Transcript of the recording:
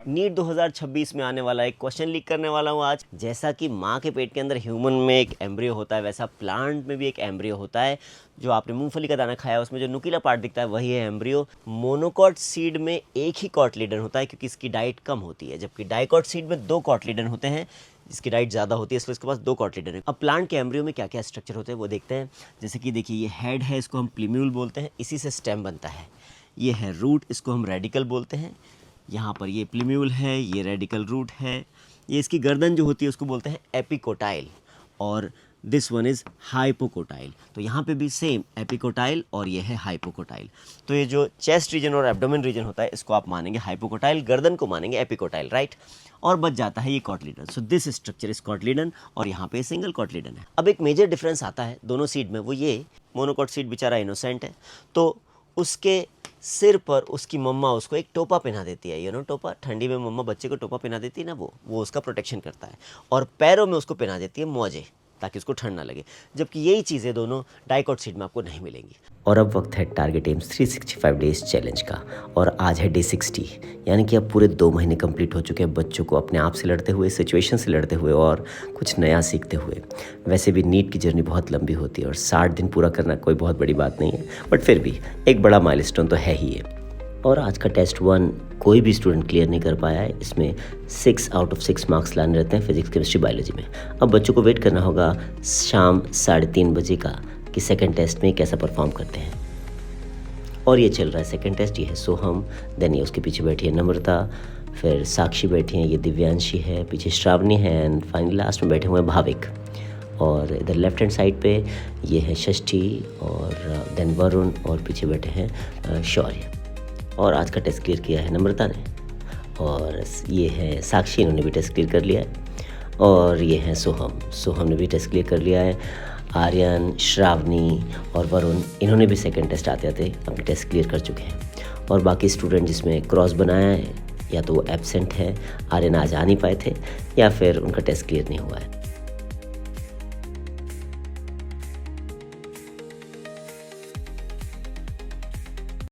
NEET 2026 में आने वाला एक क्वेश्चन लीक करने वाला हूँ आज। जैसा कि माँ के पेट के अंदर ह्यूमन में एक एम्ब्रियो होता है, वैसा प्लांट में भी एक एम्ब्रियो होता है। जो आपने मूंगफली का दाना खाया उसमें जो नुकीला पार्ट दिखता है वही है एम्ब्रियो। मोनोकॉट सीड में एक ही कॉटलीडन होता है क्योंकि इसकी डाइट कम होती है, जबकि डाइकॉट सीड में 2 कॉटलीडन होते हैं जिसकी डाइट ज़्यादा होती है, इसलिए इसके पास 2 कॉटलीडन है। अब प्लांट के एम्ब्रियो में क्या क्या स्ट्रक्चर होते हैं वो देखते हैं। जैसे कि देखिए, ये हेड है, इसको हम प्लीम्यूल बोलते हैं, इसी से स्टेम बनता है। ये है रूट, इसको हम रेडिकल बोलते हैं। यहाँ पर ये प्लीम्यूल है, ये रेडिकल रूट है। ये इसकी गर्दन जो होती है उसको बोलते हैं एपिकोटाइल, और दिस वन इज़ हाइपोकोटाइल। तो यहाँ पे भी सेम एपिकोटाइल और ये है हाइपोकोटाइल। तो ये जो चेस्ट रीजन और एब्डोमेन रीजन होता है इसको आप मानेंगे हाइपोकोटाइल, गर्दन को मानेंगे एपिकोटाइल, राइट। और बच जाता है ये cotyledon. So this structure is cotyledon और यहाँ पे सिंगल कॉटलीडन है। अब एक मेजर डिफरेंस आता है दोनों सीड में, वो ये मोनोकॉट सीड बेचारा इनोसेंट है, तो उसके सिर पर उसकी मम्मा उसको एक टोपा पहना देती है। टोपा, ठंडी में मम्मा बच्चे को टोपा पहना देती है ना, वो उसका प्रोटेक्शन करता है। और पैरों में उसको पहना देती है मोजे, ताकि उसको ठंड ना लगे। जबकि यही चीज़ें दोनों डाइकॉट सीड में आपको नहीं मिलेंगी। और अब वक्त है टारगेट एम्स 365 डेज चैलेंज का, और आज है डे 60, यानी कि अब पूरे 2 महीने कंप्लीट हो चुके हैं बच्चों को अपने आप से लड़ते हुए, सिचुएशन से लड़ते हुए और कुछ नया सीखते हुए। वैसे भी नीट की जर्नी बहुत लंबी होती है और 60 दिन पूरा करना कोई बहुत बड़ी बात नहीं है, बट फिर भी एक बड़ा माइलस्टोन तो है ही है। और आज का टेस्ट 1 कोई भी स्टूडेंट क्लियर नहीं कर पाया है। इसमें 6 आउट ऑफ 6 मार्क्स लाने रहते हैं फिजिक्स, केमिस्ट्री, बायोलॉजी में। अब बच्चों को वेट करना होगा शाम 3:30 बजे का कि सेकंड टेस्ट में कैसा परफॉर्म करते हैं। और ये चल रहा है सेकंड टेस्ट, ये है सोहम, देन ये उसके पीछे बैठी है नम्रता, फिर साक्षी बैठी हैं, ये दिव्यांशी है, पीछे श्रावणी है, एंड फाइनली लास्ट में बैठे हुए हैं भाविक। और इधर लेफ्ट हैंड साइड पे ये है षष्ठी, और देन वरुण, और पीछे बैठे हैं शौर्य। और आज का टेस्ट क्लियर किया है नम्रता ने, और ये है साक्षी, इन्होंने भी टेस्ट क्लियर कर लिया है। और ये है सोहम ने भी टेस्ट क्लियर कर लिया है। आर्यन, श्रावणी और वरुण, इन्होंने भी सेकंड टेस्ट आते आते अपने टेस्ट क्लियर कर चुके हैं। और बाकी स्टूडेंट जिसमें क्रॉस बनाया है, या तो वो एब्सेंट है, आर्यन आज आ नहीं पाए थे, या फिर उनका टेस्ट क्लियर नहीं हुआ है।